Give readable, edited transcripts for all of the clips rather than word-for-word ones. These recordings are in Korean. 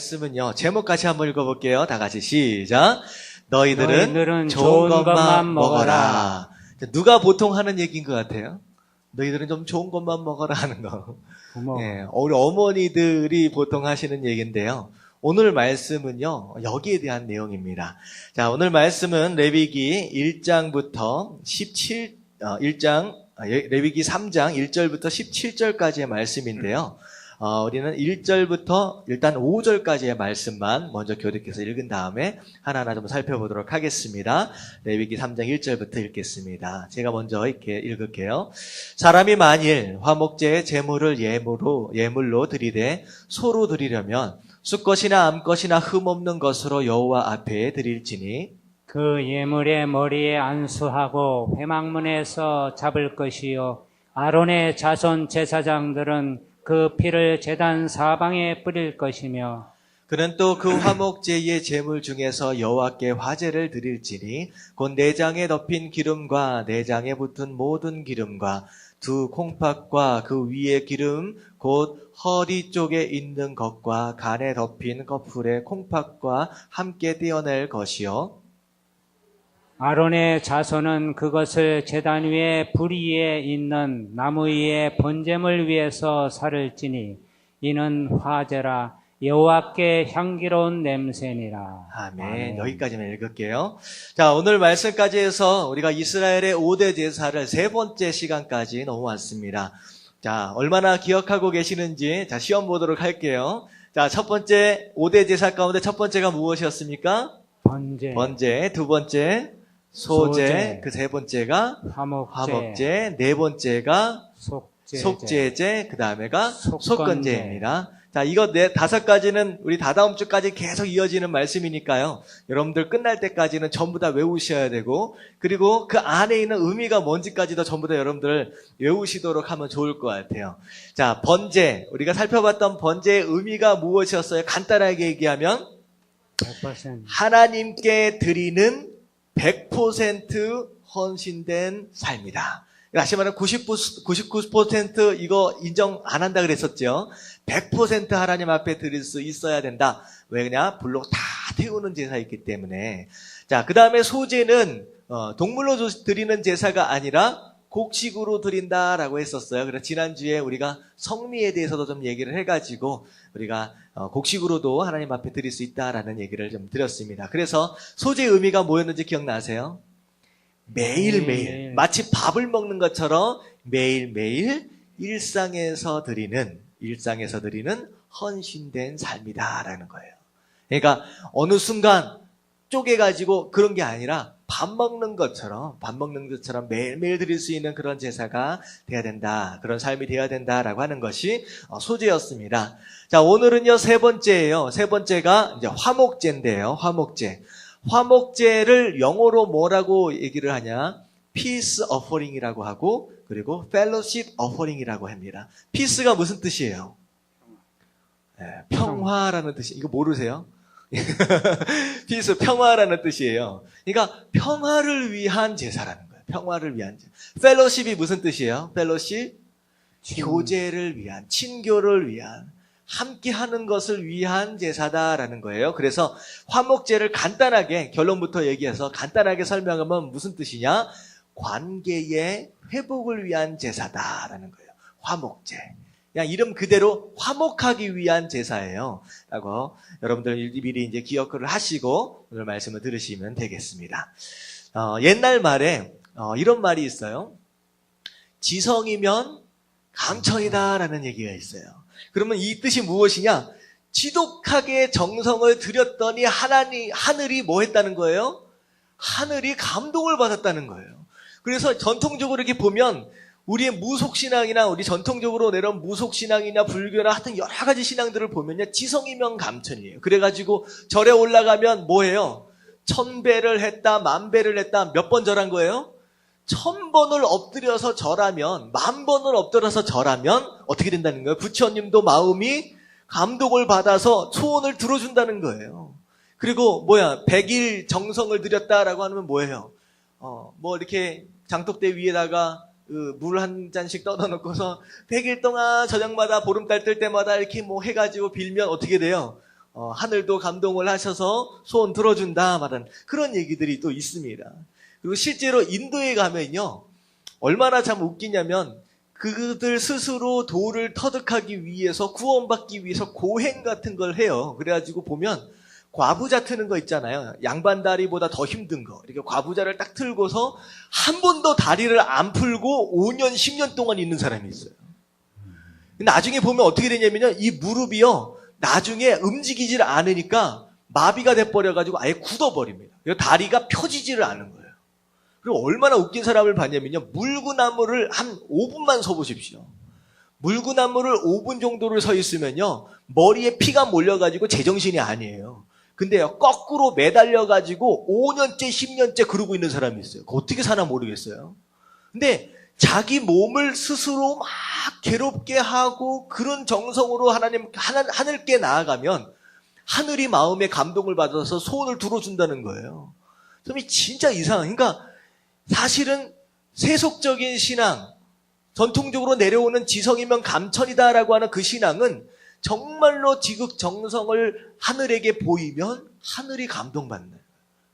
말씀은요, 제목 같이 한번 읽어볼게요. 다 같이 시작. 너희들은 좋은 것만 먹어라. 누가 보통 하는 얘기인 것 같아요? 너희들은 좀 좋은 것만 먹어라 하는 거. 예, 우리 어머니들이 보통 하시는 얘기인데요. 오늘 말씀은요, 여기에 대한 내용입니다. 자, 오늘 말씀은 레위기 1장부터 레위기 3장 1절부터 17절까지의 말씀인데요. 우리는 1절부터 일단 5절까지의 말씀만 먼저 교독해서 읽은 다음에 하나하나 좀 살펴보도록 하겠습니다. 레위기 3장 1절부터 읽겠습니다. 제가 먼저 이렇게 읽을게요. 사람이 만일 화목제의 제물을 예물로 드리되 소로 드리려면 수것이나 암것이나 흠없는 것으로 여호와 앞에 드릴지니 그 예물의 머리에 안수하고 회막문에서 잡을 것이요 아론의 자손 제사장들은 그 피를 제단 사방에 뿌릴 것이며 그는 또 그 화목제의 제물 중에서 여호와께 화제를 드릴지니 곧 내장에 덮인 기름과 내장에 붙은 모든 기름과 두 콩팥과 그 위의 기름 곧 허리 쪽에 있는 것과 간에 덮인 거풀의 콩팥과 함께 떼어낼 것이요 아론의 자손은 그것을 제단 위에 불 위에 있는 나무 위에 번제물 위에서 살을 찌니 이는 화제라 여호와께 향기로운 냄새니라. 아멘. 여기까지만 읽을게요. 자, 오늘 말씀까지 해서 우리가 이스라엘의 5대 제사를 세 번째 시간까지 넘어왔습니다. 자, 얼마나 기억하고 계시는지 자, 시험 보도록 할게요. 자, 첫 번째 5대 제사 가운데 첫 번째가 무엇이었습니까? 번제. 두 번째 소제. 그 세 번째가 화목제. 네 번째가 속죄제. 그 다음에가 속건제입니다. 자, 이거 다섯 가지는 우리 다다음 주까지 계속 이어지는 말씀이니까요. 여러분들 끝날 때까지는 전부 다 외우셔야 되고, 그리고 그 안에 있는 의미가 뭔지까지도 전부 다 여러분들 외우시도록 하면 좋을 것 같아요. 자, 번제. 우리가 살펴봤던 번제의 의미가 무엇이었어요? 간단하게 얘기하면 100%. 하나님께 드리는 100% 헌신된 삶이다. 다시 말하면 99% 이거 인정 안 한다 그랬었죠. 100% 하나님 앞에 드릴 수 있어야 된다. 왜냐? 불로 다 태우는 제사이기 때문에. 자, 그 다음에 소제는 동물로 드리는 제사가 아니라 곡식으로 드린다라고 했었어요. 그래서 지난주에 우리가 성미에 대해서도 좀 얘기를 해가지고 우리가 곡식으로도 하나님 앞에 드릴 수 있다라는 얘기를 좀 드렸습니다. 그래서 소제의 의미가 뭐였는지 기억나세요? 매일매일 마치 밥을 먹는 것처럼 매일매일 일상에서 드리는 헌신된 삶이다라는 거예요. 그러니까 어느 순간 쪼개가지고 그런 게 아니라 밥 먹는 것처럼 매일매일 드릴 수 있는 그런 제사가 돼야 된다. 그런 삶이 돼야 된다라고 하는 것이 소제였습니다. 자, 오늘은요, 세 번째예요. 세 번째가 이제 화목제인데요. 화목제를 영어로 뭐라고 얘기를 하냐? Peace offering이라고 하고, 그리고 Fellowship offering이라고 합니다. Peace가 무슨 뜻이에요? 평화라는 뜻이, 이거 모르세요? Peace, 평화라는 뜻이에요. 그러니까 평화를 위한 제사라는 거예요. 평화를 위한 제사. Fellowship이 무슨 뜻이에요? Fellowship? 교제를 위한, 친교를 위한, 함께 하는 것을 위한 제사다라는 거예요. 그래서 화목제를 간단하게 결론부터 얘기해서 간단하게 설명하면 무슨 뜻이냐? 관계의 회복을 위한 제사다라는 거예요. 화목제. 그냥 이름 그대로 화목하기 위한 제사예요. 라고 여러분들 미리 이제 기억을 하시고 오늘 말씀을 들으시면 되겠습니다. 옛날 말에 이런 말이 있어요. 지성이면 감천이다라는 얘기가 있어요. 그러면 이 뜻이 무엇이냐? 지독하게 정성을 들였더니 하늘이 뭐 했다는 거예요? 하늘이 감동을 받았다는 거예요. 그래서 전통적으로 이렇게 보면 우리의 무속신앙이나 우리 전통적으로 내려온 무속신앙이나 불교나 하여튼 여러 가지 신앙들을 보면요. 지성이면 감천이에요. 그래가지고 절에 올라가면 뭐예요? 1000배를 했다, 10,000배를 했다. 몇 번 절한 거예요? 1000번을 엎드려서 절하면, 10,000번을 엎드려서 절하면 어떻게 된다는 거예요? 부처님도 마음이 감동을 받아서 소원을 들어준다는 거예요. 그리고 100일 정성을 들였다라고 하면 뭐예요? 이렇게 장독대 위에다가 물 한 잔씩 떠다놓고서 100일 동안 저녁마다 보름달 뜰 때마다 이렇게 해가지고 빌면 어떻게 돼요? 하늘도 감동을 하셔서 소원 들어준다 말하는 그런 얘기들이 또 있습니다. 그리고 실제로 인도에 가면요, 얼마나 참 웃기냐면 그들 스스로 도를 터득하기 위해서, 구원받기 위해서 고행 같은 걸 해요. 그래가지고 보면 과부자 트는 거 있잖아요. 양반다리보다 더 힘든 거. 이렇게 과부자를 딱 틀고서 한 번도 다리를 안 풀고 5년, 10년 동안 있는 사람이 있어요. 근데 나중에 보면 어떻게 되냐면요, 이 무릎이요, 나중에 움직이질 않으니까 마비가 돼버려가지고 아예 굳어버립니다. 그리고 다리가 펴지지를 않은 거예요. 그리고 얼마나 웃긴 사람을 봤냐면요, 물구나무를 한 5분만 서 보십시오. 물구나무를 5분 정도를 서 있으면요, 머리에 피가 몰려가지고 제정신이 아니에요. 근데요, 거꾸로 매달려가지고 5년째, 10년째 그러고 있는 사람이 있어요. 그거 어떻게 사나 모르겠어요. 근데 자기 몸을 스스로 막 괴롭게 하고 그런 정성으로 하늘께 나아가면 하늘이 마음에 감동을 받아서 소원을 들어준다는 거예요. 좀 진짜 이상한, 그러니까 사실은 세속적인 신앙, 전통적으로 내려오는 지성이면 감천이다라고 하는 그 신앙은 정말로 지극정성을 하늘에게 보이면 하늘이 감동받는 거예요.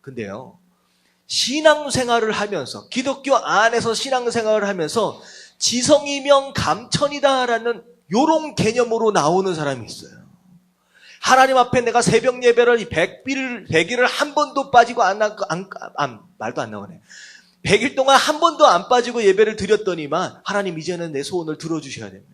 근데요, 신앙생활을 하면서, 기독교 안에서 신앙생활을 하면서 지성이면 감천이다라는 요런 개념으로 나오는 사람이 있어요. 하나님 앞에 내가 새벽 예배를 100일을 한 번도 빠지고 말도 안 나오네. 100일 동안 한 번도 안 빠지고 예배를 드렸더니만 하나님 이제는 내 소원을 들어주셔야 됩니다.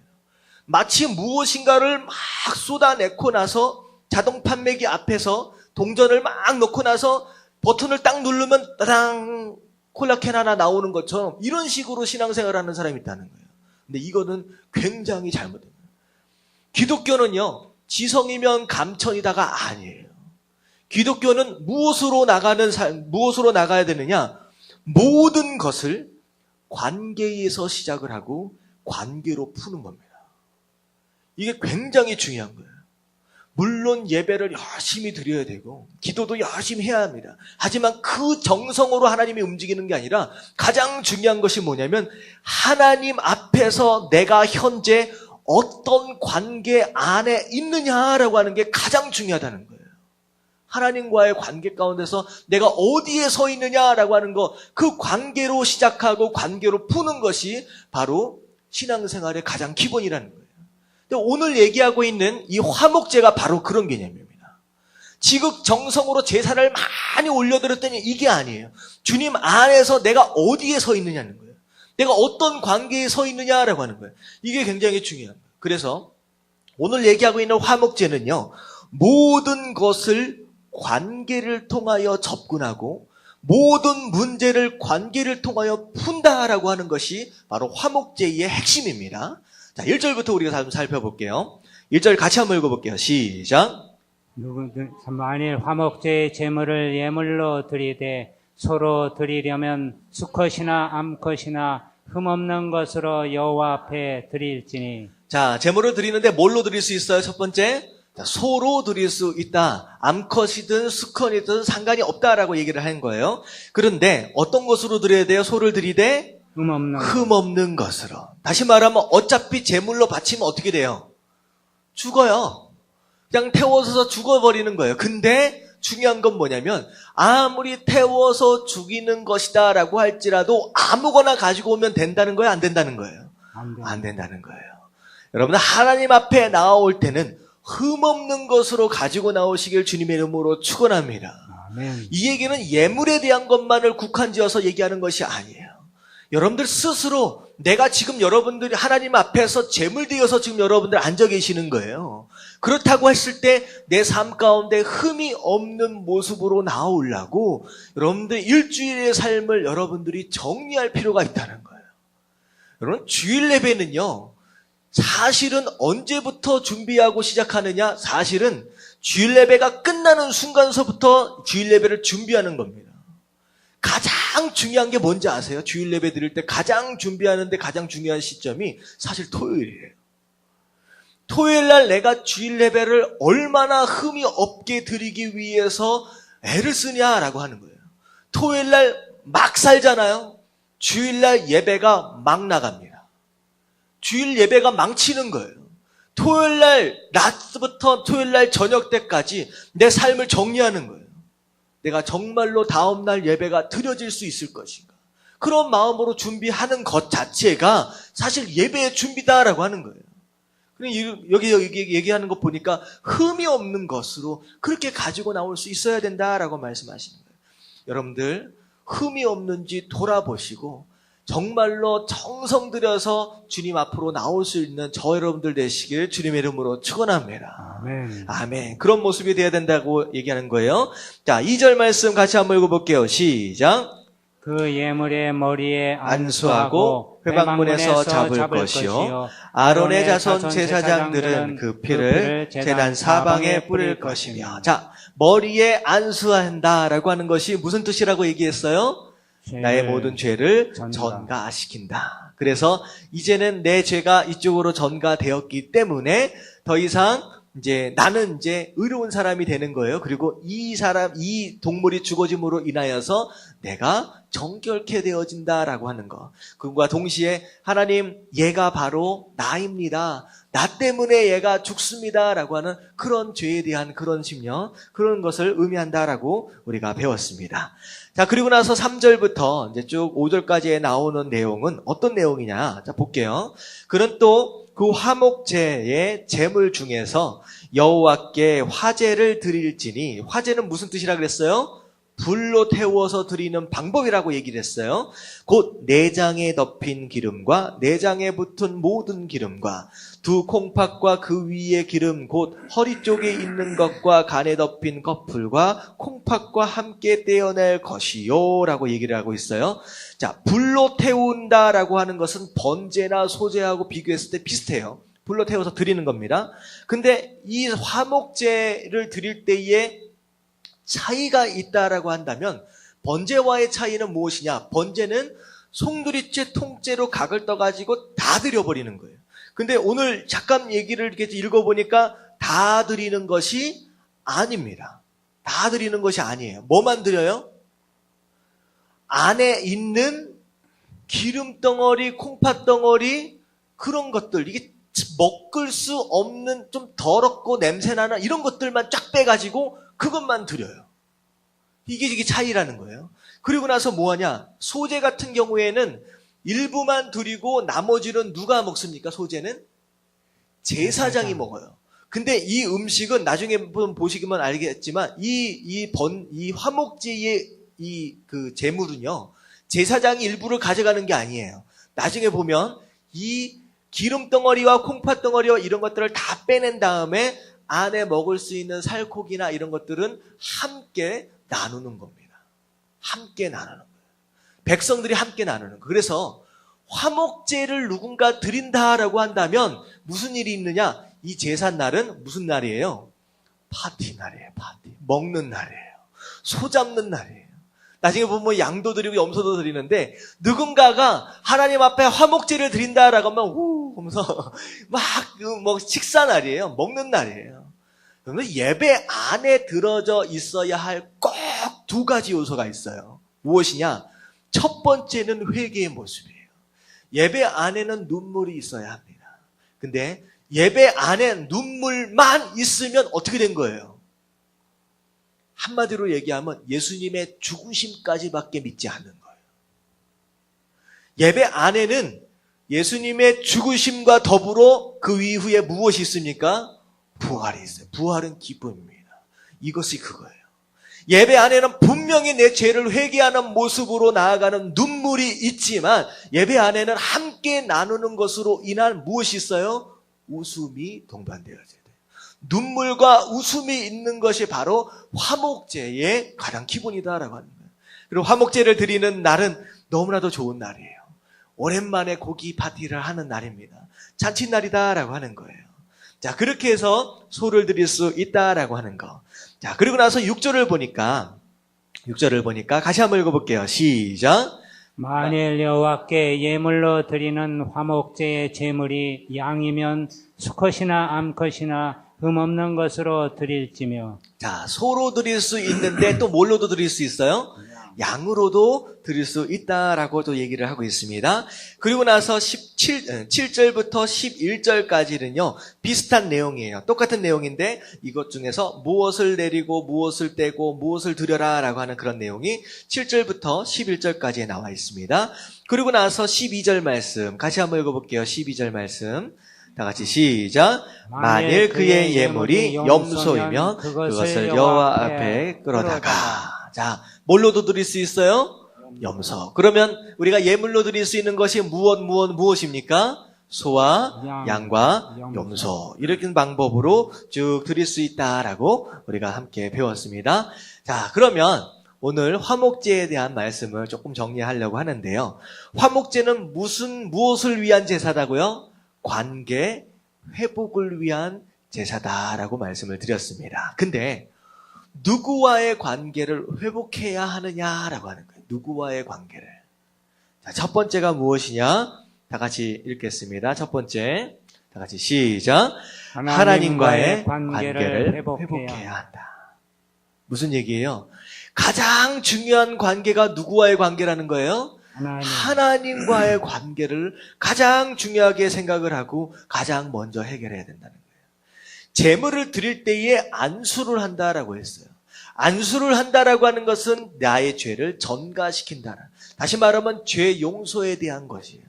마치 무엇인가를 막 쏟아내고 나서 자동 판매기 앞에서 동전을 막 넣고 나서 버튼을 딱 누르면 따당 콜라캔 하나 나오는 것처럼 이런 식으로 신앙생활을 하는 사람이 있다는 거예요. 근데 이거는 굉장히 잘못됩니다. 기독교는요, 지성이면 감천이다가 아니에요. 기독교는 무엇으로 나가야 되느냐? 모든 것을 관계에서 시작을 하고 관계로 푸는 겁니다. 이게 굉장히 중요한 거예요. 물론 예배를 열심히 드려야 되고 기도도 열심히 해야 합니다. 하지만 그 정성으로 하나님이 움직이는 게 아니라 가장 중요한 것이 뭐냐면 하나님 앞에서 내가 현재 어떤 관계 안에 있느냐라고 하는 게 가장 중요하다는 거예요. 하나님과의 관계 가운데서 내가 어디에 서 있느냐라고 하는 거, 그 관계로 시작하고 관계로 푸는 것이 바로 신앙생활의 가장 기본이라는 거예요. 근데 오늘 얘기하고 있는 이 화목제가 바로 그런 개념입니다. 지극정성으로 제사를 많이 올려드렸더니 이게 아니에요. 주님 안에서 내가 어디에 서 있느냐는 거예요. 내가 어떤 관계에 서 있느냐라고 하는 거예요. 이게 굉장히 중요한 거예요. 그래서 오늘 얘기하고 있는 화목제는요, 모든 것을 관계를 통하여 접근하고 모든 문제를 관계를 통하여 푼다라고 하는 것이 바로 화목제의 핵심입니다. 자, 1절부터 우리가 한번 살펴볼게요. 1절 같이 한번 읽어볼게요. 시작. 만일 화목제의 제물을 예물로 드리되 서로 드리려면 수컷이나 암컷이나 흠없는 것으로 여호와 앞에 드릴지니. 자, 제물을 드리는데 뭘로 드릴 수 있어요? 첫 번째, 소로 드릴 수 있다. 암컷이든 수컷이든 상관이 없다라고 얘기를 한 거예요. 그런데 어떤 것으로 드려야 돼요? 소를 드리되 흠없는 것으로. 다시 말하면 어차피 제물로 바치면 어떻게 돼요? 죽어요. 그냥 태워서 죽어버리는 거예요. 근데 중요한 건 뭐냐면 아무리 태워서 죽이는 것이다 라고 할지라도 아무거나 가지고 오면 된다는 거예요? 안 된다는 거예요? 안 된다는 거예요. 여러분, 하나님 앞에 나올 때는 흠없는 것으로 가지고 나오시길 주님의 이름으로 축원합니다. 아멘. 이 얘기는 예물에 대한 것만을 국한지어서 얘기하는 것이 아니에요. 여러분들 스스로 내가 지금 여러분들이 하나님 앞에서 제물 되어서 지금 여러분들 앉아 계시는 거예요. 그렇다고 했을 때 내 삶 가운데 흠이 없는 모습으로 나오려고 여러분들 일주일의 삶을 여러분들이 정리할 필요가 있다는 거예요. 여러분, 주일 예배는요, 사실은 언제부터 준비하고 시작하느냐? 사실은 주일 예배가 끝나는 순간서부터 주일 예배를 준비하는 겁니다. 가장 중요한 게 뭔지 아세요? 주일 예배 드릴 때 가장 준비하는데 가장 중요한 시점이 사실 토요일이에요. 토요일 날 내가 주일 예배를 얼마나 흠이 없게 드리기 위해서 애를 쓰냐라고 하는 거예요. 토요일 날 막 살잖아요. 주일 날 예배가 막 나갑니다. 주일 예배가 망치는 거예요. 토요일날 낮부터 토요일날 저녁 때까지 내 삶을 정리하는 거예요. 내가 정말로 다음날 예배가 드려질 수 있을 것인가. 그런 마음으로 준비하는 것 자체가 사실 예배의 준비다라고 하는 거예요. 여기 얘기하는 거 보니까 흠이 없는 것으로 그렇게 가지고 나올 수 있어야 된다라고 말씀하시는 거예요. 여러분들 흠이 없는지 돌아보시고 정말로 정성 들여서 주님 앞으로 나올 수 있는 저 여러분들 되시길 주님의 이름으로 축원합니다. 아멘. 아멘. 그런 모습이 되어야 된다고 얘기하는 거예요. 자, 2절 말씀 같이 한번 읽어볼게요. 시작. 그 예물의 머리에 안수하고 회방문에서 잡을 것이요 아론의 자손 제사장들은 그 피를 제단 사방에 뿌릴 것이며. 자, 머리에 안수한다라고 하는 것이 무슨 뜻이라고 얘기했어요? 나의 모든 죄를 전가시킨다. 그래서 이제는 내 죄가 이쪽으로 전가되었기 때문에 더 이상 이제 나는 이제 의로운 사람이 되는 거예요. 그리고 이 동물이 죽어짐으로 인하여서 내가 정결케 되어진다라고 하는 거. 그것과 동시에 하나님, 얘가 바로 나입니다. 나 때문에 얘가 죽습니다라고 하는 그런 죄에 대한 그런 심령, 그런 것을 의미한다라고 우리가 배웠습니다. 자, 그리고 나서 3절부터 이제 쭉 5절까지에 나오는 내용은 어떤 내용이냐? 자, 볼게요. 그는 또 그 화목제의 제물 중에서 여호와께 화제를 드릴지니, 화제는 무슨 뜻이라 그랬어요? 불로 태워서 드리는 방법이라고 얘기를 했어요. 곧 내장에 덮인 기름과 내장에 붙은 모든 기름과 두 콩팥과 그 위의 기름 곧 허리 쪽에 있는 것과 간에 덮인 커플과 콩팥과 함께 떼어낼 것이요 라고 얘기를 하고 있어요. 자, 불로 태운다라고 하는 것은 번제나 소제하고 비교했을 때 비슷해요. 불로 태워서 드리는 겁니다. 근데 이 화목제를 드릴 때에 차이가 있다라고 한다면 번제와의 차이는 무엇이냐? 번제는 송두리째 통째로 각을 떠가지고 다 드려버리는 거예요. 근데 오늘 잠깐 얘기를 이렇게 읽어보니까 다 드리는 것이 아닙니다. 다 드리는 것이 아니에요. 뭐만 드려요? 안에 있는 기름덩어리, 콩팥덩어리, 그런 것들, 이게 먹을 수 없는 좀 더럽고 냄새나는 이런 것들만 쫙 빼가지고 그것만 드려요. 이게 차이라는 거예요. 그리고 나서 뭐하냐? 소제 같은 경우에는 일부만 드리고 나머지는 누가 먹습니까? 소제는? 제사장이 먹어요. 근데 이 음식은 나중에 보시기만 알겠지만 이 화목제의 그 제물은요, 제사장이 일부를 가져가는 게 아니에요. 나중에 보면 이 기름덩어리와 콩팥덩어리와 이런 것들을 다 빼낸 다음에 안에 먹을 수 있는 살코기나 이런 것들은 함께 나누는 겁니다. 함께 나누는 거예요. 백성들이 함께 나누는 거예요. 그래서 화목제를 누군가 드린다라고 한다면 무슨 일이 있느냐? 이 제삿날은 무슨 날이에요? 파티 날이에요. 파티. 먹는 날이에요. 소 잡는 날이에요. 나중에 보면 양도 드리고 염소도 드리는데 누군가가 하나님 앞에 화목제를 드린다라고 하면 우 하면서 막 식사 날이에요. 먹는 날이에요. 그러면 예배 안에 들어져 있어야 할 꼭 두 가지 요소가 있어요. 무엇이냐? 첫 번째는 회개의 모습이에요. 예배 안에는 눈물이 있어야 합니다. 근데 예배 안에 눈물만 있으면 어떻게 된 거예요? 한마디로 얘기하면 예수님의 죽으심까지밖에 믿지 않는 거예요. 예배 안에는 예수님의 죽으심과 더불어 그 이후에 무엇이 있습니까? 부활이 있어요. 부활은 기쁨입니다. 이것이 그거예요. 예배 안에는 분명히 내 죄를 회개하는 모습으로 나아가는 눈물이 있지만 예배 안에는 함께 나누는 것으로 인한 무엇이 있어요? 웃음이 동반되어져야 돼요. 눈물과 웃음이 있는 것이 바로 화목제의 가장 기본이다라고 하는 거예요. 그리고 화목제를 드리는 날은 너무나도 좋은 날이에요. 오랜만에 고기 파티를 하는 날입니다. 잔칫날이다라고 하는 거예요. 자, 그렇게 해서 소를 드릴 수 있다라고 하는 거. 자, 그리고 나서 6절을 보니까 다시 한번 읽어볼게요. 시작. 만일 여호와께 예물로 드리는 화목제의 제물이 양이면 수컷이나 암컷이나 흠없는 것으로 드릴지며. 자, 소로 드릴 수 있는데 또 뭘로도 드릴 수 있어요? 양으로도 드릴 수 있다라고 또 얘기를 하고 있습니다. 그리고 나서 7절부터 11절까지는요, 비슷한 내용이에요. 똑같은 내용인데 이것 중에서 무엇을 내리고 무엇을 떼고 무엇을 드려라 라고 하는 그런 내용이 7절부터 11절까지에 나와 있습니다. 그리고 나서 12절 말씀 같이 한번 읽어볼게요. 12절 말씀 다 같이 시작. 만일 그의 예물이 염소이면 그것을 여호와 앞에 끌어다가. 자, 뭘로도 드릴 수 있어요? 염소. 그러면 우리가 예물로 드릴 수 있는 것이 무엇입니까? 소와 양과 염소. 이렇게 방법으로 쭉 드릴 수 있다라고 우리가 함께 배웠습니다. 자, 그러면 오늘 화목제에 대한 말씀을 조금 정리하려고 하는데요. 화목제는 무엇을 위한 제사다고요? 관계 회복을 위한 제사다라고 말씀을 드렸습니다. 근데 누구와의 관계를 회복해야 하느냐라고 하는 거예요. 누구와의 관계를. 자, 첫 번째가 무엇이냐? 다 같이 읽겠습니다. 첫 번째. 다 같이 시작. 하나님과의 관계를 회복해야 한다. 무슨 얘기예요? 가장 중요한 관계가 누구와의 관계라는 거예요? 하나님과의 관계를 가장 중요하게 생각을 하고 가장 먼저 해결해야 된다는 거예요. 제물을 드릴 때에 안수를 한다라고 했어요. 안수를 한다라고 하는 것은 나의 죄를 전가시킨다는, 다시 말하면 죄 용서에 대한 것이에요.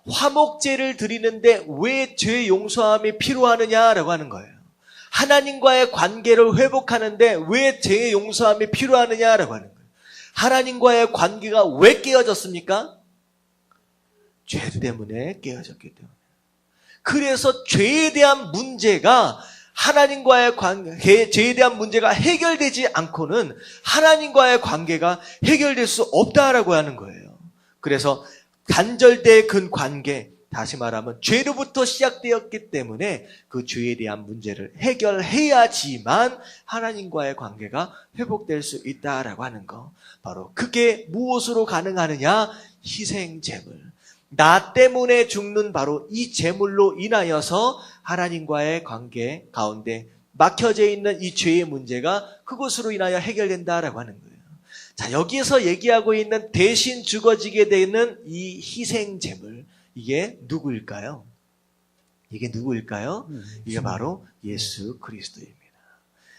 화목제를 드리는데 왜 죄 용서함이 필요하느냐라고 하는 거예요. 하나님과의 관계를 회복하는데 왜 죄 용서함이 필요하느냐라고 하는 거예요. 하나님과의 관계가 왜 깨어졌습니까? 죄 때문에 깨어졌기 때문에. 그래서 죄에 대한 문제가 하나님과의 관계, 죄에 대한 문제가 해결되지 않고는 하나님과의 관계가 해결될 수 없다라고 하는 거예요. 그래서 단절된 그 관계, 다시 말하면 죄로부터 시작되었기 때문에 그 죄에 대한 문제를 해결해야지만 하나님과의 관계가 회복될 수 있다라고 하는 거. 바로 그게 무엇으로 가능하느냐? 희생제물. 나 때문에 죽는 바로 이 제물로 인하여서 하나님과의 관계 가운데 막혀져 있는 이 죄의 문제가 그것으로 인하여 해결된다라고 하는 거예요. 자, 여기에서 얘기하고 있는 대신 죽어지게 되는 이 희생제물, 이게 누구일까요? 이게 누구일까요? 이게 바로 예수 그리스도입니다.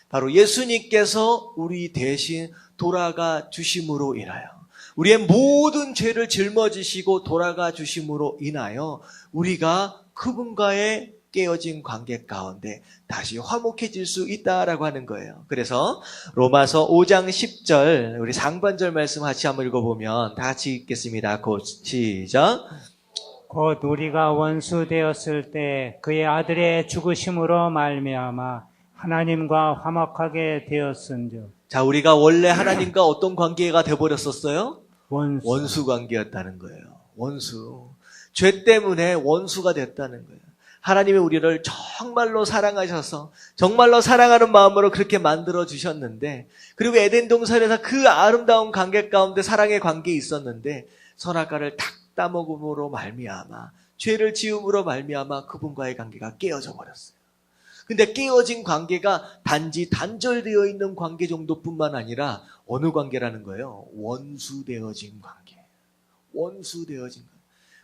바로 예수님께서 우리 대신 돌아가 주심으로 인하여, 우리의 모든 죄를 짊어지시고 돌아가 주심으로 인하여 우리가 그분과의 깨어진 관계 가운데 다시 화목해질 수 있다라고 하는 거예요. 그래서 로마서 5장 10절 우리 상반절 말씀 같이 한번 읽어보면 다 같이 읽겠습니다. 곧 시작. 곧 우리가 원수 되었을 때 그의 아들의 죽으심으로 말미암아 하나님과 화목하게 되었은즉. 자, 우리가 원래 하나님과 어떤 관계가 되어버렸었어요? 원수 관계였다는 거예요. 원수. 죄 때문에 원수가 됐다는 거예요. 하나님이 우리를 정말로 사랑하셔서 정말로 사랑하는 마음으로 그렇게 만들어 주셨는데, 그리고 에덴 동산에서 그 아름다운 관계 가운데 사랑의 관계에 있었는데 선악과를 탁 따먹음으로 말미암아, 죄를 지음으로 말미암아 그분과의 관계가 깨어져 버렸어요. 근데 깨어진 관계가 단지 단절되어 있는 관계 정도뿐만 아니라 어느 관계라는 거예요? 원수되어진 관계. 원수되어진 관계.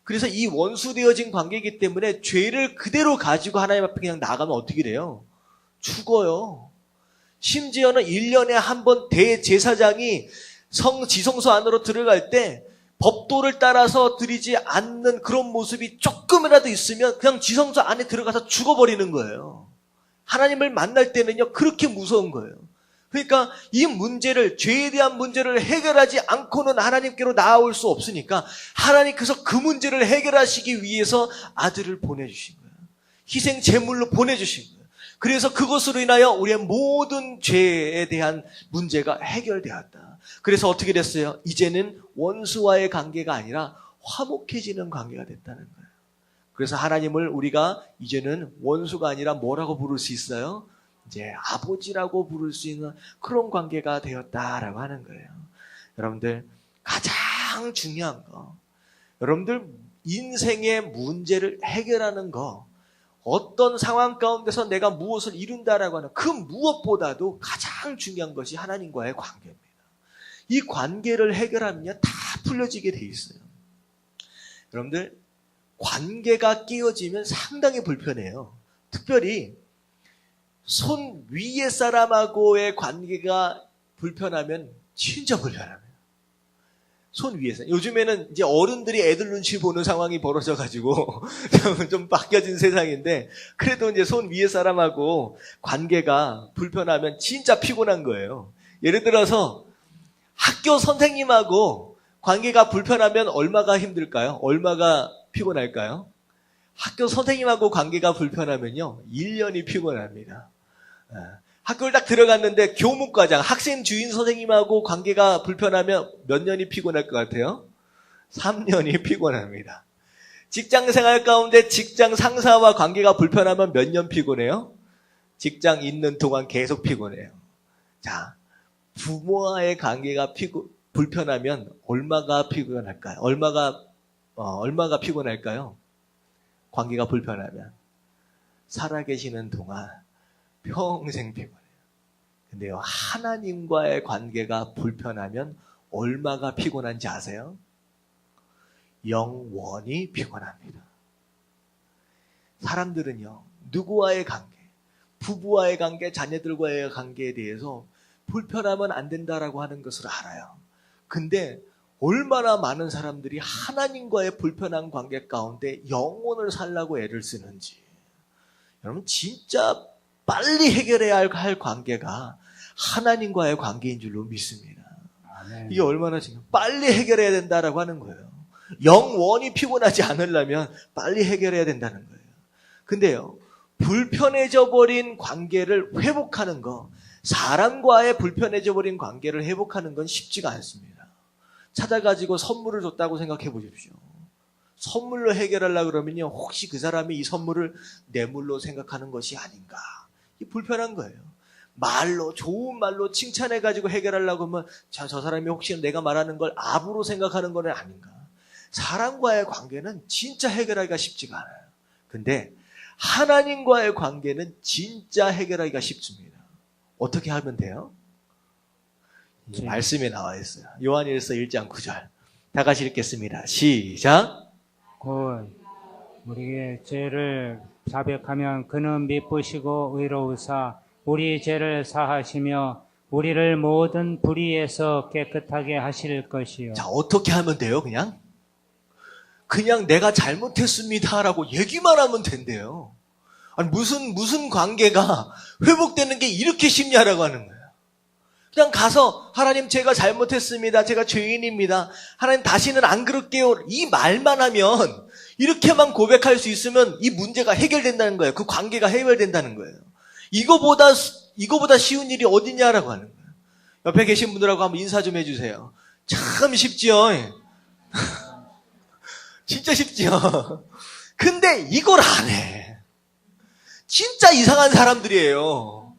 그래서 이 원수되어진 관계이기 때문에 죄를 그대로 가지고 하나님 앞에 그냥 나가면 어떻게 돼요? 죽어요. 심지어는 1년에 한 번 대제사장이 지성소 안으로 들어갈 때 법도를 따라서 드리지 않는 그런 모습이 조금이라도 있으면 그냥 지성소 안에 들어가서 죽어버리는 거예요. 하나님을 만날 때는요, 그렇게 무서운 거예요. 그러니까 이 문제를, 죄에 대한 문제를 해결하지 않고는 하나님께로 나아올 수 없으니까 하나님께서 그 문제를 해결하시기 위해서 아들을 보내주신 거예요. 희생 제물로 보내주신 거예요. 그래서 그것으로 인하여 우리의 모든 죄에 대한 문제가 해결되었다. 그래서 어떻게 됐어요? 이제는 원수와의 관계가 아니라 화목해지는 관계가 됐다는 거예요. 그래서 하나님을 우리가 이제는 원수가 아니라 뭐라고 부를 수 있어요? 이제 아버지라고 부를 수 있는 그런 관계가 되었다라고 하는 거예요. 여러분들, 가장 중요한 거, 여러분들 인생의 문제를 해결하는 거, 어떤 상황 가운데서 내가 무엇을 이룬다라고 하는 그 무엇보다도 가장 중요한 것이 하나님과의 관계입니다. 이 관계를 해결하면요, 다 풀려지게 돼 있어요. 여러분들, 관계가 깨어지면 상당히 불편해요. 특별히 손 위에 사람하고의 관계가 불편하면 진짜 불편합니다. 손 위에서. 요즘에는 이제 어른들이 애들 눈치 보는 상황이 벌어져가지고 좀 바뀌어진 세상인데, 그래도 이제 손 위에 사람하고 관계가 불편하면 진짜 피곤한 거예요. 예를 들어서 학교 선생님하고 관계가 불편하면 얼마가 힘들까요? 얼마가 피곤할까요? 학교 선생님하고 관계가 불편하면요, 1년이 피곤합니다. 학교를 딱 들어갔는데 교무과장, 학생 주인 선생님하고 관계가 불편하면 몇 년이 피곤할 것 같아요? 3년이 피곤합니다. 직장 생활 가운데 직장 상사와 관계가 불편하면 몇 년 피곤해요? 직장 있는 동안 계속 피곤해요. 자, 부모와의 관계가 불편하면 얼마가 피곤할까요? 얼마가 피곤할까요? 관계가 불편하면 살아계시는 동안 평생 피곤해요. 근데요, 하나님과의 관계가 불편하면 얼마가 피곤한지 아세요? 영원히 피곤합니다. 사람들은요, 누구와의 관계, 부부와의 관계, 자녀들과의 관계에 대해서 불편하면 안 된다라고 하는 것을 알아요. 근데 얼마나 많은 사람들이 하나님과의 불편한 관계 가운데 영혼을 살라고 애를 쓰는지. 여러분, 진짜 빨리 해결해야 할 관계가 하나님과의 관계인 줄로 믿습니다. 아멘. 이게 얼마나 지금 빨리 해결해야 된다라고 하는 거예요. 영원히 피곤하지 않으려면 빨리 해결해야 된다는 거예요. 근데요, 불편해져 버린 관계를 회복하는 거, 사람과의 불편해져 버린 관계를 회복하는 건 쉽지가 않습니다. 찾아가지고 선물을 줬다고 생각해 보십시오. 선물로 해결하려고 그러면요, 혹시 그 사람이 이 선물을 뇌물로 생각하는 것이 아닌가. 이 불편한 거예요. 말로, 좋은 말로 칭찬해가지고 해결하려고 하면 저 사람이 혹시 내가 말하는 걸 압으로 생각하는 건 아닌가. 사람과의 관계는 진짜 해결하기가 쉽지가 않아요. 근데 하나님과의 관계는 진짜 해결하기가 쉽습니다. 어떻게 하면 돼요? 말씀에 나와 있어요. 요한일서 1장 9절. 다 같이 읽겠습니다. 시작. 곧 우리의 죄를 자백하면 그는 미쁘시고 의로우사 우리 죄를 사하시며 우리를 모든 불의에서 깨끗하게 하실 것이요. 자, 어떻게 하면 돼요? 그냥 내가 잘못했습니다라고 얘기만 하면 된대요. 아니, 무슨 관계가 회복되는 게 이렇게 쉽냐라고 하는 거예요. 그냥 가서 하나님, 제가 잘못했습니다. 제가 죄인입니다. 하나님, 다시는 안 그럴게요. 이 말만 하면, 이렇게만 고백할 수 있으면 이 문제가 해결된다는 거예요. 그 관계가 해결된다는 거예요. 이거보다 쉬운 일이 어디냐라고 하는 거예요. 옆에 계신 분들하고 한번 인사 좀 해주세요. 참 쉽지요. 진짜 쉽지요. 근데 이걸 안 해. 진짜 이상한 사람들이에요.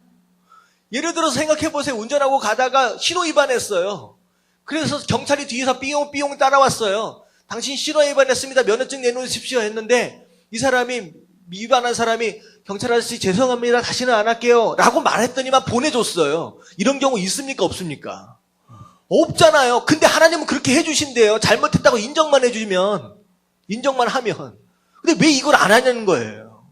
예를 들어서 생각해보세요. 운전하고 가다가 신호 위반했어요. 그래서 경찰이 뒤에서 삐용삐용 따라왔어요. 당신 신호 위반했습니다. 면허증 내놓으십시오 했는데, 이 사람이, 위반한 사람이 경찰 아저씨 죄송합니다. 다시는 안 할게요 라고 말했더니만 보내줬어요. 이런 경우 있습니까? 없습니까? 없잖아요. 근데 하나님은 그렇게 해주신대요. 잘못했다고 인정만 해주면, 인정만 하면. 근데 왜 이걸 안 하냐는 거예요.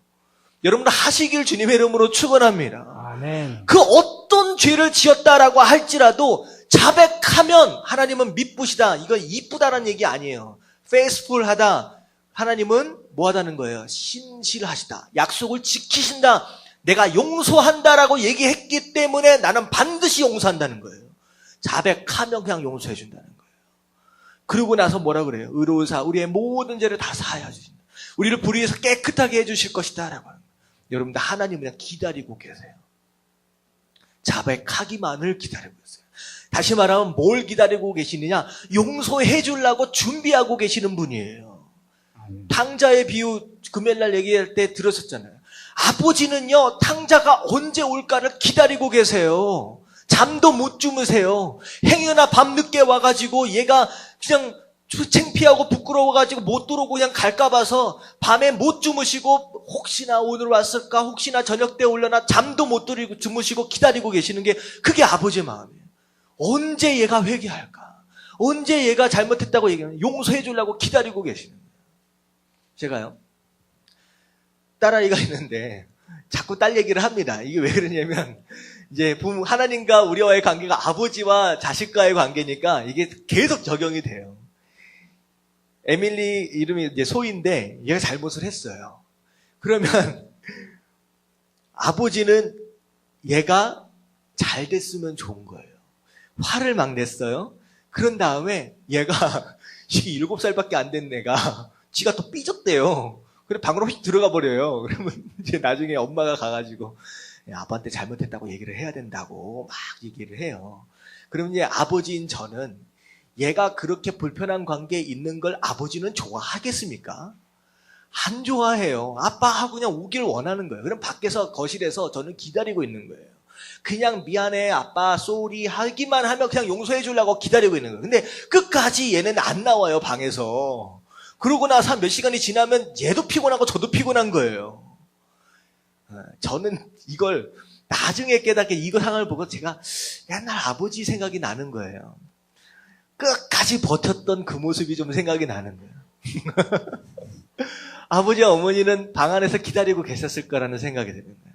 여러분들 하시길 주님의 이름으로 축원합니다. 아멘. 그 어떤 죄를 지었다라고 할지라도 자백하면 하나님은 미쁘시다. 이건 이쁘다라는 얘기 아니에요. faithful하다. 하나님은 뭐하다는 거예요? 신실하시다. 약속을 지키신다. 내가 용서한다라고 얘기했기 때문에 나는 반드시 용서한다는 거예요. 자백하면 그냥 용서해 준다는 거예요. 그러고 나서 뭐라 그래요? 의로우사 우리의 모든 죄를 다 사하여 주신다. 우리를 불의에서 깨끗하게 해주실 것이다 라고 합니다. 여러분들, 하나님은 그냥 기다리고 계세요. 자백하기만을 기다리고 있어요. 다시 말하면 뭘 기다리고 계시느냐? 용서해 주려고 준비하고 계시는 분이에요. 탕자의 비유 금요일날 얘기할 때 들었었잖아요. 아버지는요, 탕자가 언제 올까를 기다리고 계세요. 잠도 못 주무세요. 행여나 밤늦게 와가지고 얘가 그냥 창피하고 부끄러워가지고 못 들어오고 그냥 갈까 봐서 밤에 못 주무시고 혹시나 오늘 왔을까, 혹시나 저녁 때 올려나 잠도 못 들이고 주무시고 기다리고 계시는 게 그게 아버지의 마음이에요. 언제 얘가 회개할까? 언제 얘가 잘못했다고 얘기하면 용서해 주려고 기다리고 계시는 거예요. 제가요, 딸아이가 있는데 자꾸 딸 얘기를 합니다. 이게 왜 그러냐면 이제 부모, 하나님과 우리와의 관계가 아버지와 자식과의 관계니까 이게 계속 적용이 돼요. 에밀리 이름이 이제 소인데 얘가 잘못을 했어요. 그러면 아버지는 얘가 잘 됐으면 좋은 거예요. 화를 막 냈어요. 그런 다음에 얘가 7살밖에 안 된 애가 지가 또 삐졌대요. 그래 방으로 휙 들어가 버려요. 그러면 이제 나중에 엄마가 가가지고 아빠한테 잘못했다고 얘기를 해야 된다고 막 얘기를 해요. 그러면 이제 아버지인 저는 얘가 그렇게 불편한 관계에 있는 걸 아버지는 좋아하겠습니까? 안 좋아해요. 아빠하고 그냥 오길 원하는 거예요. 그럼 밖에서 거실에서 저는 기다리고 있는 거예요. 그냥 미안해 아빠 쏘리 하기만 하면 그냥 용서해 주려고 기다리고 있는 거예요. 근데 끝까지 얘는 안 나와요, 방에서. 그러고 나서 몇 시간이 지나면 얘도 피곤하고 저도 피곤한 거예요. 저는 이걸 나중에 깨닫게 이거 상황을 보고 제가 옛날 아버지 생각이 나는 거예요. 끝까지 버텼던 그 모습이 좀 생각이 나는 거예요. 아버지와 어머니는 방 안에서 기다리고 계셨을 거라는 생각이 드는 거예요.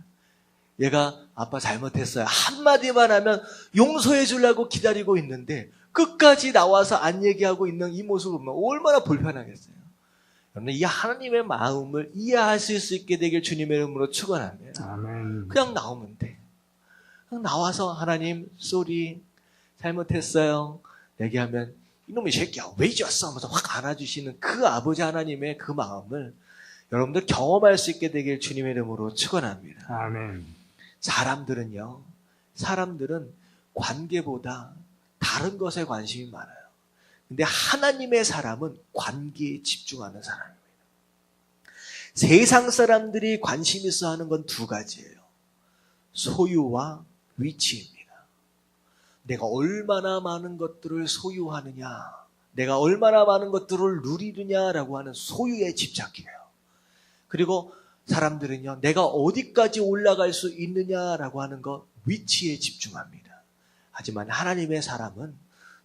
얘가 아빠 잘못했어요. 한마디만 하면 용서해 주려고 기다리고 있는데 끝까지 나와서 안 얘기하고 있는 이 모습을 보면 얼마나 불편하겠어요. 여러분, 이 하나님의 마음을 이해하실 수 있게 되길 주님의 이름으로 축원합니다. 아멘. 그냥 나오면 돼. 그냥 나와서 하나님 쏘리 잘못했어요. 얘기하면 이놈의 새끼야 왜 이제 왔어? 하면서 확 안아주시는 그 아버지 하나님의 그 마음을 여러분들 경험할 수 있게 되길 주님의 이름으로 축원합니다. 아멘. 사람들은 관계보다 다른 것에 관심이 많아요. 근데 하나님의 사람은 관계에 집중하는 사람입니다. 세상 사람들이 관심 있어 하는 건 두 가지예요. 소유와 위치입니다. 내가 얼마나 많은 것들을 소유하느냐, 내가 얼마나 많은 것들을 누리느냐라고 하는 소유에 집착해요. 그리고 사람들은요, 내가 어디까지 올라갈 수 있느냐라고 하는 것, 위치에 집중합니다. 하지만 하나님의 사람은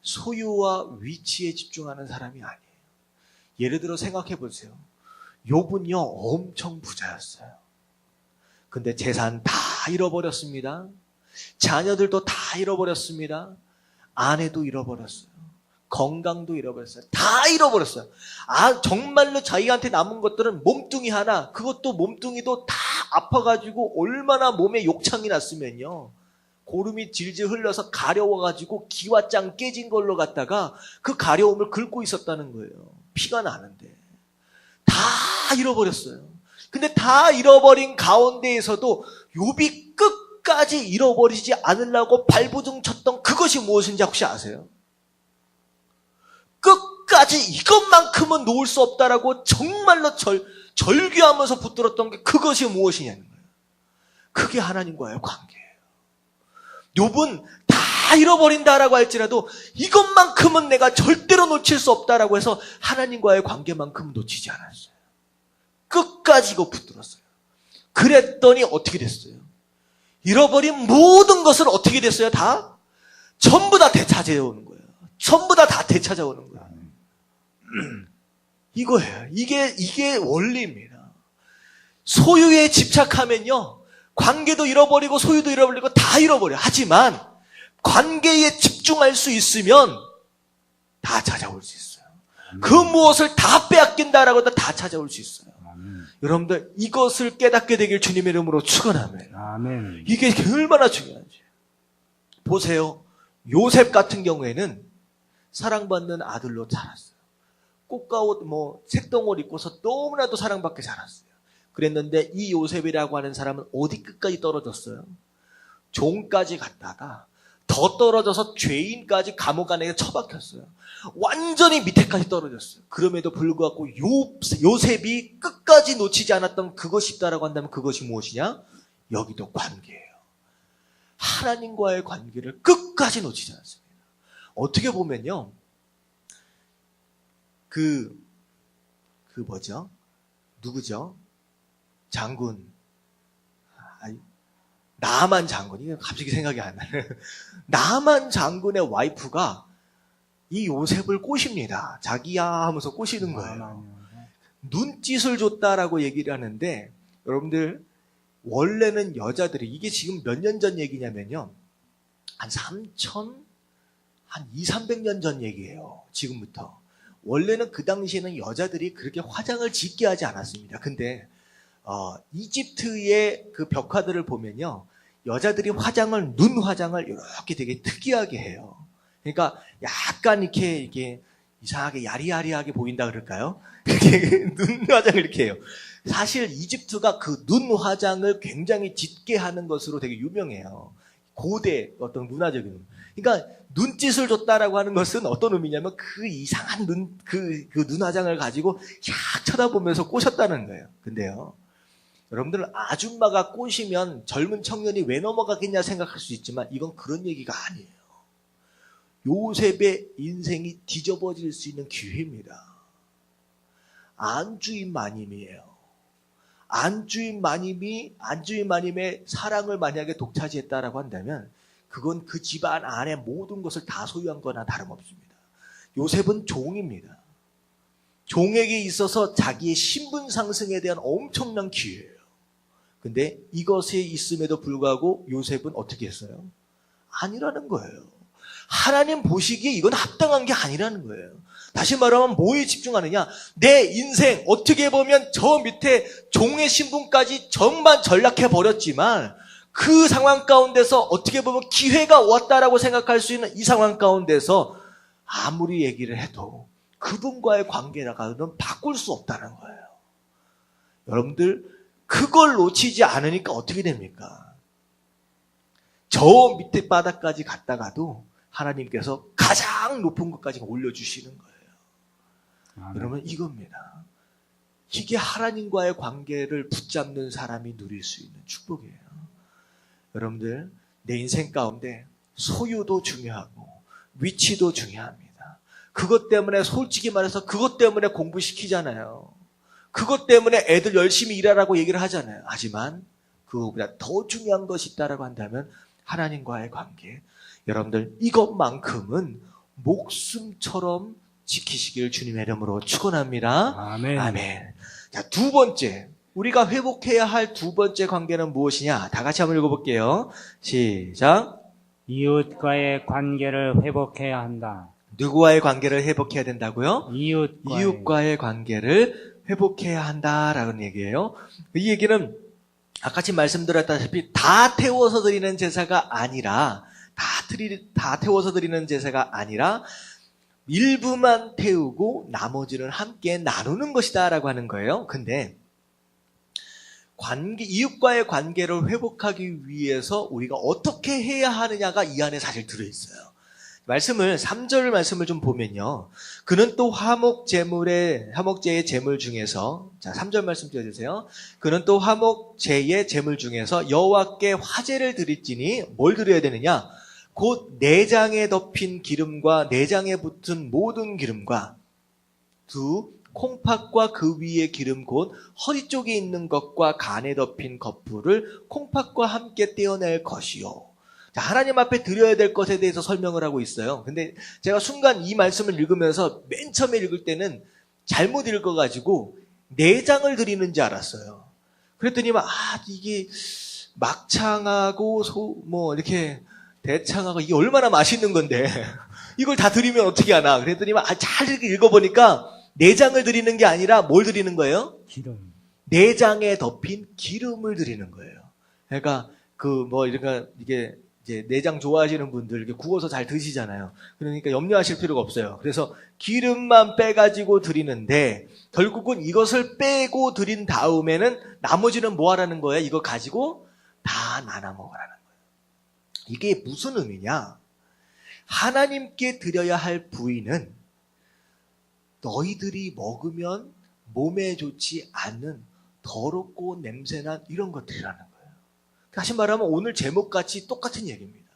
소유와 위치에 집중하는 사람이 아니에요. 예를 들어 생각해 보세요. 욥은요, 엄청 부자였어요. 근데 재산 다 잃어버렸습니다. 자녀들도 다 잃어버렸습니다. 아내도 잃어버렸어요. 건강도 잃어버렸어요. 다 잃어버렸어요. 정말로 자기한테 남은 것들은 몸뚱이 하나, 그것도 몸뚱이도 다 아파가지고 얼마나 몸에 욕창이 났으면요. 고름이 질질 흘러서 가려워가지고 기와장 깨진 걸로 갖다가 그 가려움을 긁고 있었다는 거예요. 피가 나는데. 다 잃어버렸어요. 근데 다 잃어버린 가운데에서도 욥이 끝까지 잃어버리지 않으려고 발부둥 쳤던 그것이 무엇인지 혹시 아세요? 끝까지 이것만큼은 놓을 수 없다라고 정말로 절규하면서 붙들었던 게 그것이 무엇이냐는 거예요. 그게 하나님과의 관계예요. 욥은 다 잃어버린다라고 할지라도 이것만큼은 내가 절대로 놓칠 수 없다라고 해서 하나님과의 관계만큼 놓치지 않았어요. 끝까지 이거 붙들었어요. 그랬더니 어떻게 됐어요? 잃어버린 모든 것을 어떻게 됐어요? 전부 다 되찾아오는 거예요. 전부 다 되찾아오는 거예요. 이거예요. 이게 원리입니다. 소유에 집착하면요, 관계도 잃어버리고 소유도 잃어버리고 다 잃어버려요. 하지만 관계에 집중할 수 있으면 다 찾아올 수 있어요. 그 무엇을 다 빼앗긴다라고 해도 다 찾아올 수 있어요. 여러분들 이것을 깨닫게 되길 주님의 이름으로 축원합니다. 아멘. 이게 얼마나 중요한지 보세요. 요셉 같은 경우에는 사랑받는 아들로 자랐어요. 꽃가옷 색동옷 입고서 너무나도 사랑받게 자랐어요. 그랬는데 이 요셉이라고 하는 사람은 어디 끝까지 떨어졌어요? 종까지 갔다가 더 떨어져서 죄인까지 감옥 안에 처박혔어요. 완전히 밑에까지 떨어졌어요. 그럼에도 불구하고 요셉이 끝까지 놓치지 않았던 그것이 있다라고 한다면 그것이 무엇이냐? 여기도 관계예요. 하나님과의 관계를 끝까지 놓치지 않습니다. 어떻게 보면요, 누구죠? 장군. 나만 장군, 이게 갑자기 생각이 안 나요. 나만 장군의 와이프가 이 요셉을 꼬십니다. 자기야 하면서 꼬시는 거예요. 눈짓을 줬다라고 얘기를 하는데, 여러분들, 원래는 여자들이, 이게 지금 몇 년 전 얘기냐면요. 한 300년 전 얘기예요. 지금부터. 원래는 그 당시에는 여자들이 그렇게 화장을 짙게 하지 않았습니다. 근데 이집트의 그 벽화들을 보면요, 여자들이 눈 화장을 이렇게 되게 특이하게 해요. 그러니까 약간 이렇게 이상하게 야리야리하게 보인다 그럴까요? 눈 화장을 이렇게 해요. 사실 이집트가 그 눈 화장을 굉장히 짙게 하는 것으로 되게 유명해요. 고대 어떤 문화적인. 그러니까 눈짓을 줬다라고 하는 것은 어떤 의미냐면 그 이상한 눈 화장을 가지고 쫙 쳐다보면서 꼬셨다는 거예요. 근데요, 여러분들, 아줌마가 꼬시면 젊은 청년이 왜 넘어가겠냐 생각할 수 있지만 이건 그런 얘기가 아니에요. 요셉의 인생이 뒤집어질 수 있는 기회입니다. 안주인 마님이에요. 안주인 마님의 사랑을 만약에 독차지했다라고 한다면 그건 그 집안 안에 모든 것을 다 소유한 거나 다름없습니다. 요셉은 종입니다. 종에게 있어서 자기의 신분 상승에 대한 엄청난 기회예요. 근데 이것에 있음에도 불구하고 요셉은 어떻게 했어요? 아니라는 거예요. 하나님 보시기에 이건 합당한 게 아니라는 거예요. 다시 말하면 뭐에 집중하느냐? 내 인생, 어떻게 보면 저 밑에 종의 신분까지 정말 전락해버렸지만 그 상황 가운데서 어떻게 보면 기회가 왔다라고 생각할 수 있는 이 상황 가운데서 아무리 얘기를 해도 그분과의 관계라고는 바꿀 수 없다는 거예요. 여러분들, 그걸 놓치지 않으니까 어떻게 됩니까? 저 밑에 바닥까지 갔다가도 하나님께서 가장 높은 것까지 올려주시는 거예요. 여러분, 이겁니다. 이게 하나님과의 관계를 붙잡는 사람이 누릴 수 있는 축복이에요. 여러분들, 내 인생 가운데 소유도 중요하고 위치도 중요합니다. 그것 때문에, 솔직히 말해서 그것 때문에 공부시키잖아요. 그것 때문에 애들 열심히 일하라고 얘기를 하잖아요. 하지만 그거보다 더 중요한 것이 있다라고 한다면 하나님과의 관계. 여러분들, 이것만큼은 목숨처럼 지키시길 주님의 이름으로 축원합니다. 아멘. 아멘. 자, 두 번째, 우리가 회복해야 할 두 번째 관계는 무엇이냐? 다 같이 한번 읽어볼게요. 시작. 이웃과의 관계를 회복해야 한다. 누구와의 관계를 회복해야 된다고요? 이웃과의 이웃과의 관계를 회복해야 한다라는 얘기예요. 이 얘기는 아까 말씀드렸다시피 다 태워서 드리는 제사가 아니라, 다 태워서 드리는 제사가 아니라 일부만 태우고 나머지는 함께 나누는 것이다라고 하는 거예요. 근데 이웃과의 관계를 회복하기 위해서 우리가 어떻게 해야 하느냐가 이 안에 사실 들어있어요. 3절 말씀을 좀 보면요. 그는 또 화목제의 제물 중에서, 자, 3절 말씀 띄워주세요. 그는 또 화목제의 제물 중에서 여호와께 화제를 드릴지니 뭘 드려야 되느냐? 곧 내장에 덮인 기름과 내장에 붙은 모든 기름과 콩팥과 그 위에 기름 곧 허리 쪽에 있는 것과 간에 덮인 겉불을 콩팥과 함께 떼어낼 것이요. 자, 하나님 앞에 드려야 될 것에 대해서 설명을 하고 있어요. 근데 제가 순간 이 말씀을 읽으면서 맨 처음에 읽을 때는 잘못 읽어가지고 내장을 드리는지 알았어요. 그랬더니 이게 막창하고 이렇게 대창하고 이게 얼마나 맛있는 건데 이걸 다 드리면 어떻게 하나. 그랬더니 잘 이렇게 읽어보니까 내장을 드리는 게 아니라 뭘 드리는 거예요? 기름. 내장에 덮인 기름을 드리는 거예요. 그러니까 이게 이제 내장 좋아하시는 분들 이렇게 구워서 잘 드시잖아요. 그러니까 염려하실 필요가 없어요. 그래서 기름만 빼가지고 드리는데 결국은 이것을 빼고 드린 다음에는 나머지는 뭐 하라는 거예요? 이거 가지고 다 나눠 먹으라는 거예요. 이게 무슨 의미냐? 하나님께 드려야 할 부위는 너희들이 먹으면 몸에 좋지 않는 더럽고 냄새난 이런 것들이라는 거예요. 다시 말하면 오늘 제목같이 똑같은 얘기입니다.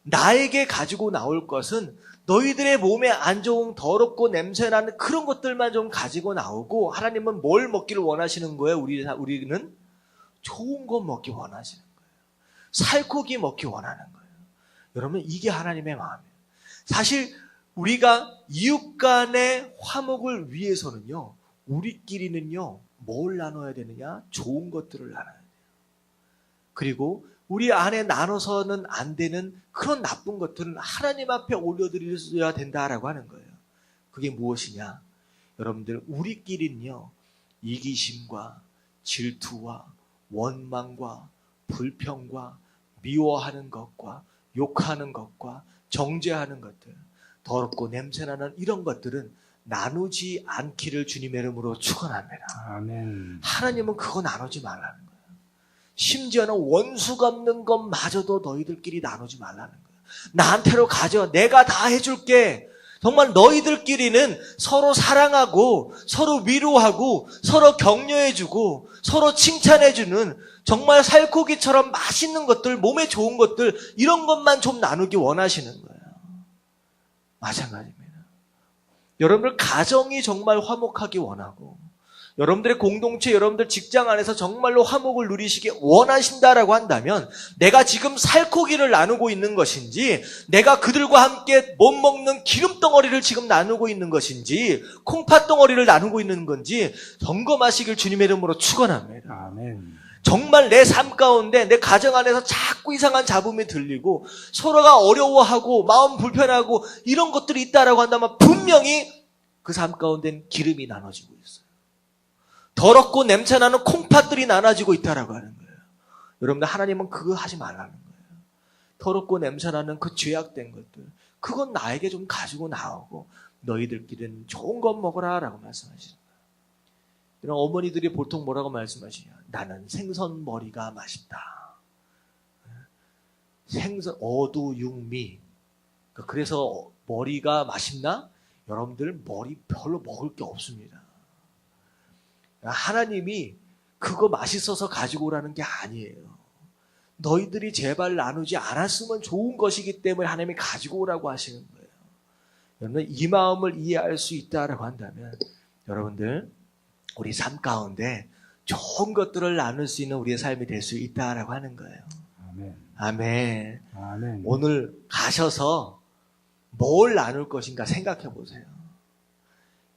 나에게 가지고 나올 것은 너희들의 몸에 안 좋은 더럽고 냄새나는 그런 것들만 좀 가지고 나오고, 하나님은 뭘 먹기를 원하시는 거예요? 우리는 좋은 거 먹기 원하시는 거예요. 살코기 먹기 원하는 거예요. 여러분, 이게 하나님의 마음이에요. 사실 우리가 이웃 간의 화목을 위해서는요, 우리끼리는요, 뭘 나눠야 되느냐? 좋은 것들을 나눠야 돼요. 그리고 우리 안에 나눠서는 안 되는 그런 나쁜 것들은 하나님 앞에 올려드려야 된다라고 하는 거예요. 그게 무엇이냐? 여러분들, 우리끼리는요, 이기심과 질투와 원망과 불평과 미워하는 것과 욕하는 것과 정죄하는 것들, 더럽고 냄새나는 이런 것들은 나누지 않기를 주님의 이름으로 축원합니다. 아멘. 하나님은 그거 나누지 말라는 거예요. 심지어는 원수 갚는 것마저도 너희들끼리 나누지 말라는 거예요. 나한테로 가져. 내가 다 해줄게. 정말 너희들끼리는 서로 사랑하고 서로 위로하고 서로 격려해주고 서로 칭찬해주는 정말 살코기처럼 맛있는 것들, 몸에 좋은 것들, 이런 것만 좀 나누기 원하시는 거예요. 마찬가지입니다. 여러분들 가정이 정말 화목하기 원하고, 여러분들의 공동체, 여러분들 직장 안에서 정말로 화목을 누리시기 원하신다라고 한다면, 내가 지금 살코기를 나누고 있는 것인지, 내가 그들과 함께 못 먹는 기름덩어리를 지금 나누고 있는 것인지, 콩팥덩어리를 나누고 있는 건지 점검하시길 주님의 이름으로 축원합니다. 아멘. 정말 내 삶 가운데 내 가정 안에서 자꾸 이상한 잡음이 들리고 서로가 어려워하고 마음 불편하고 이런 것들이 있다라고 한다면 분명히 그 삶 가운데는 기름이 나눠지고 있어요. 더럽고 냄새나는 콩팥들이 나눠지고 있다라고 하는 거예요. 여러분들, 하나님은 그거 하지 말라는 거예요. 더럽고 냄새나는 그 죄악된 것들, 그건 나에게 좀 가지고 나오고 너희들끼리는 좋은 것 먹어라 라고 말씀하시는 거예요. 이런 어머니들이 보통 뭐라고 말씀하시냐? 나는 생선 머리가 맛있다. 생선, 어두, 육미. 그래서 머리가 맛있나? 여러분들, 머리 별로 먹을 게 없습니다. 하나님이 그거 맛있어서 가지고 오라는 게 아니에요. 너희들이 제발 나누지 않았으면 좋은 것이기 때문에 하나님이 가지고 오라고 하시는 거예요. 여러분, 이 마음을 이해할 수 있다라고 한다면 여러분들, 우리 삶 가운데 좋은 것들을 나눌 수 있는 우리의 삶이 될 수 있다라고 하는 거예요. 아멘. 아멘. 아멘. 오늘 가셔서 뭘 나눌 것인가 생각해 보세요.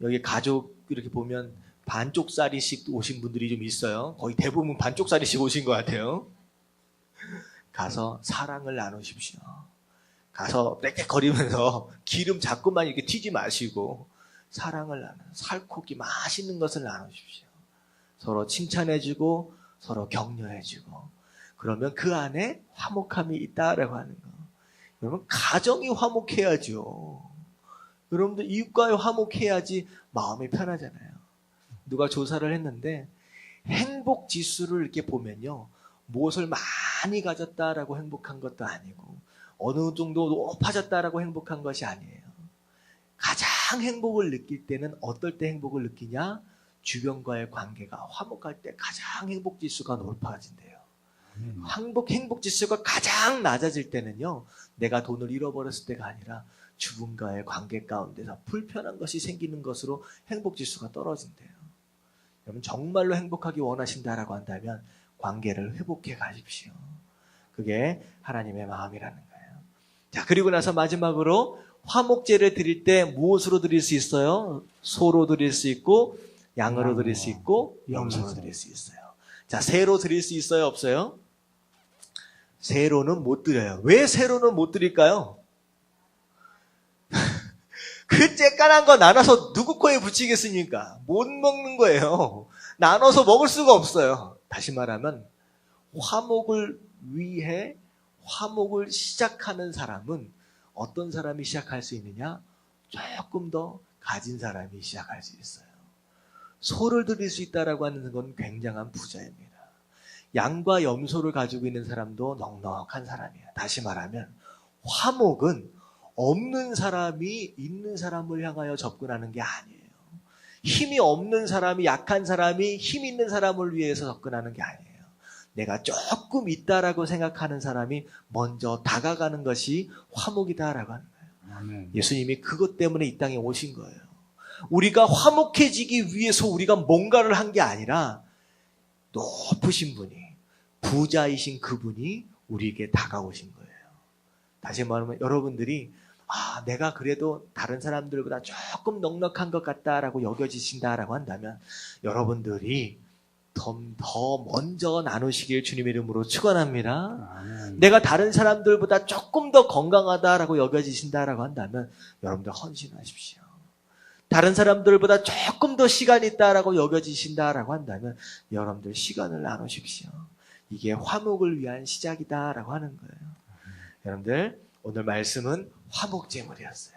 여기 가족 이렇게 보면 반쪽짜리씩 오신 분들이 좀 있어요. 거의 대부분 반쪽짜리씩 오신 것 같아요. 가서 사랑을 나누십시오. 가서 빽빽거리면서 기름 자꾸만 이렇게 튀지 마시고 사랑을 나누, 살코기 맛있는 것을 나누십시오. 서로 칭찬해주고 서로 격려해주고, 그러면 그 안에 화목함이 있다라고 하는 거. 여러분, 가정이 화목해야죠. 여러분들, 이웃과의 화목해야지 마음이 편하잖아요. 누가 조사를 했는데 행복 지수를 이렇게 보면요, 무엇을 많이 가졌다라고 행복한 것도 아니고 어느 정도 높아졌다라고 행복한 것이 아니에요. 가장 행복을 느낄 때는 어떨 때 행복을 느끼냐? 주변과의 관계가 화목할 때 가장 행복 지수가 높아진대요. 행복 지수가 가장 낮아질 때는요, 내가 돈을 잃어버렸을 때가 아니라 주변과의 관계 가운데서 불편한 것이 생기는 것으로 행복 지수가 떨어진대요. 여러분, 정말로 행복하기 원하신다라고 한다면 관계를 회복해 가십시오. 그게 하나님의 마음이라는 거예요. 자, 그리고 나서 마지막으로 화목제를 드릴 때 무엇으로 드릴 수 있어요? 소로 드릴 수 있고, 양으로 드릴 수 있고, 염소로 드릴 수 있어요. 자, 새로 드릴 수 있어요? 없어요? 새로는 못 드려요. 왜 새로는 못 드릴까요? 그 쬐깐한 거 나눠서 누구 코에 붙이겠습니까? 못 먹는 거예요. 나눠서 먹을 수가 없어요. 다시 말하면 화목을 위해 화목을 시작하는 사람은 어떤 사람이 시작할 수 있느냐? 조금 더 가진 사람이 시작할 수 있어요. 소를 드릴 수 있다라고 하는 건 굉장한 부자입니다. 양과 염소를 가지고 있는 사람도 넉넉한 사람이에요. 다시 말하면 화목은 없는 사람이 있는 사람을 향하여 접근하는 게 아니에요. 힘이 없는 사람이, 약한 사람이 힘 있는 사람을 위해서 접근하는 게 아니에요. 내가 조금 있다라고 생각하는 사람이 먼저 다가가는 것이 화목이다라고 하는 거예요. 아멘. 예수님이 그것 때문에 이 땅에 오신 거예요. 우리가 화목해지기 위해서 우리가 뭔가를 한 게 아니라 높으신 분이, 부자이신 그분이 우리에게 다가오신 거예요. 다시 말하면 여러분들이 내가 그래도 다른 사람들보다 조금 넉넉한 것 같다라고 여겨지신다라고 한다면 여러분들이 더 먼저 나누시길 주님의 이름으로 축원합니다. 아멘. 내가 다른 사람들보다 조금 더 건강하다라고 여겨지신다라고 한다면 여러분들 헌신하십시오. 다른 사람들보다 조금 더 시간이 있다라고 여겨지신다라고 한다면 여러분들 시간을 나누십시오. 이게 화목을 위한 시작이다라고 하는 거예요. 여러분들 오늘 말씀은 화목제물이었어요.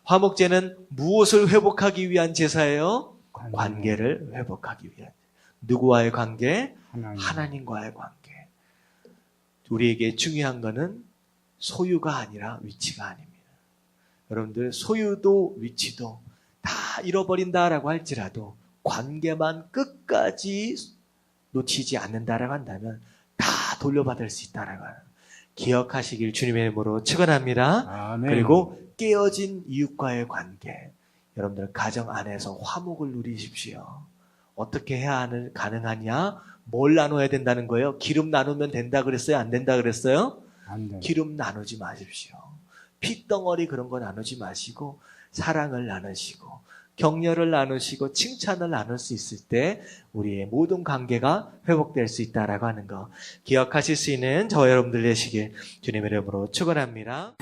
화목제는 무엇을 회복하기 위한 제사예요? 관계를 회복하기 위한. 누구와의 관계? 하나님과의 관계. 우리에게 중요한 것은 소유가 아니라 위치가 아닙니다. 여러분들 소유도 위치도 다 잃어버린다라고 할지라도 관계만 끝까지 놓치지 않는다라고 한다면 다 돌려받을 수 있다라고 하는 기억하시길 주님의 이름으로 축원합니다. 아멘. 그리고 깨어진 이웃과의 관계, 여러분들 가정 안에서 화목을 누리십시오. 어떻게 해야 가능하냐? 뭘 나눠야 된다는 거예요? 기름 나누면 된다 그랬어요? 안 된다 그랬어요? 안 돼. 기름 나누지 마십시오. 핏덩어리 그런 거 나누지 마시고 사랑을 나누시고 격려를 나누시고 칭찬을 나눌 수 있을 때 우리의 모든 관계가 회복될 수 있다라고 하는 거 기억하실 수 있는 저와 여러분들 되시길 주님의 이름으로 축원합니다.